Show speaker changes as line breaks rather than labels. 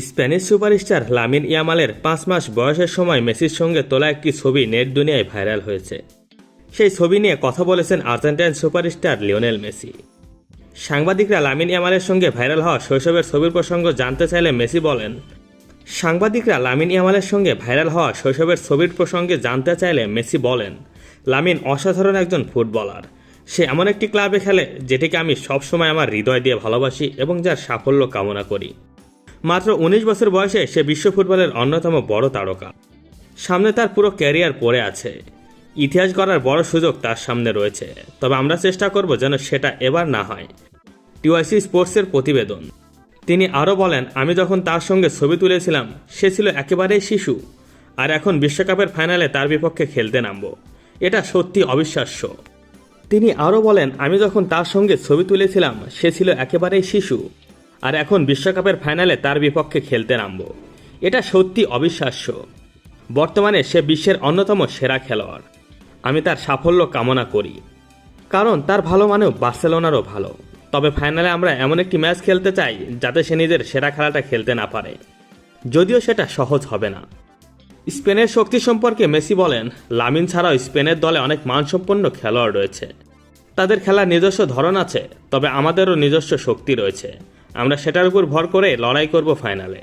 Spanish superstar Lamine ইয়ামালের 5 মাস বয়সের সময় মেসির সঙ্গে তোলা একটি ছবি নেট দুনিয়ায় ভাইরাল হয়েছে। সেই ছবি নিয়ে কথা বলেছেন আর্জেন্টাইন সুপারস্টার লিওনেল মেসি। সাংবাদিকরা লামিন ইয়ামালের সঙ্গে ভাইরাল হওয়া শৈশবের ছবির প্রসঙ্গ জানতে চাইলে মেসি বলেন, লামিন অসাধারণ একজন ফুটবলার। সে এমন একটি ক্লাবে খেলে যেটিকে আমি সবসময় আমার হৃদয় দিয়ে ভালোবাসি এবং যার সাফল্য কামনা করি। মাত্র 19 বছর বয়সে সে বিশ্ব ফুটবলের অন্যতম বড় তারকা। সামনে তার পুরো ক্যারিয়ার পড়ে আছে। ইতিহাস গড়ার বড় সুযোগ তার সামনে রয়েছে, তবে আমরা চেষ্টা করব যেন সেটা এবার না হয়। টিওআইসি স্পোর্টসের প্রতিবেদন। তিনি আরও বলেন, আমি যখন তার সঙ্গে ছবি তুলেছিলাম সে ছিল একেবারেই শিশু, আর এখন বিশ্বকাপের ফাইনালে তার বিপক্ষে খেলতে নামব। এটা সত্যি অবিশ্বাস্য। তিনি আরও বলেন, আমি যখন তার সঙ্গে ছবি তুলেছিলাম সে ছিল একেবারেই শিশু, আর এখন বিশ্বকাপের ফাইনালে তার বিপক্ষে খেলতে নামব। এটা সত্যি অবিশ্বাস্য। বর্তমানে সে বিশ্বের অন্যতম সেরা খেলোয়াড়। আমি তার সাফল্য কামনা করি, কারণ তার ভালো মানেও বার্সেলোনারও ভালো। তবে ফাইনালে আমরা এমন একটি ম্যাচ খেলতে চাই যাতে সে নিজের সেরা খেলাটা খেলতে না পারে, যদিও সেটা সহজ হবে না। স্পেনের শক্তি সম্পর্কে মেসি বলেন, লামিন ছাড়াও স্পেনের দলে অনেক মানসম্পন্ন খেলোয়াড় রয়েছে। তাদের খেলার নিজস্ব ধরন আছে, তবে আমাদেরও নিজস্ব শক্তি রয়েছে। আমরা সেটার উপর ভর করে লড়াই করব ফাইনালে।